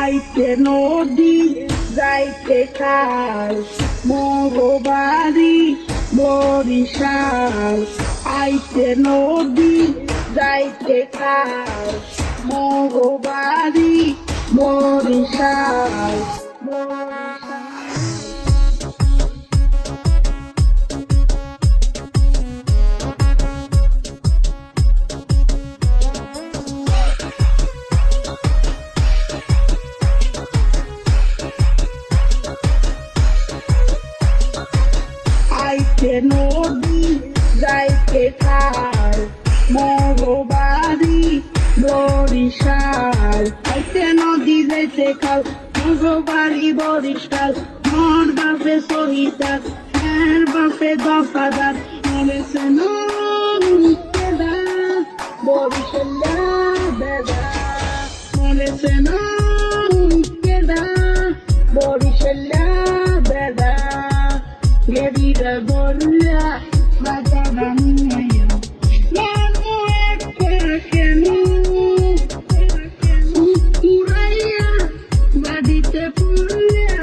আইতে নদী যাইতে খাল মগবাড়ি বরিশাল আইতে নদী যাইতে খাল মগবাড়ি বরিশাল আইতে নদী যাইতে খাল মগবাড়ি বরিশাল আইতে নদী যাইতে খাল মগবাড়ি বরিশাল মোর বাপে শহীদার এর বাপে দফাদার মরেছে নদা বরিশাল্লা বেদা মরেছে নদা বরিশাল্লা বেদা Gerida bolla badana niyo Namo ekrakenu Uraya badite pulya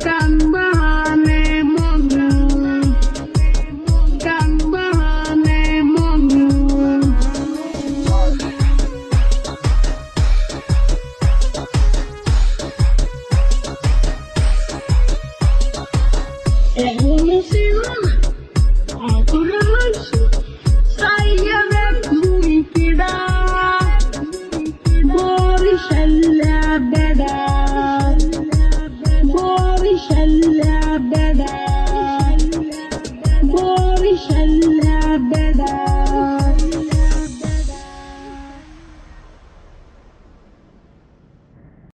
Kambahane monu Kambahane monu Saya mungkin beda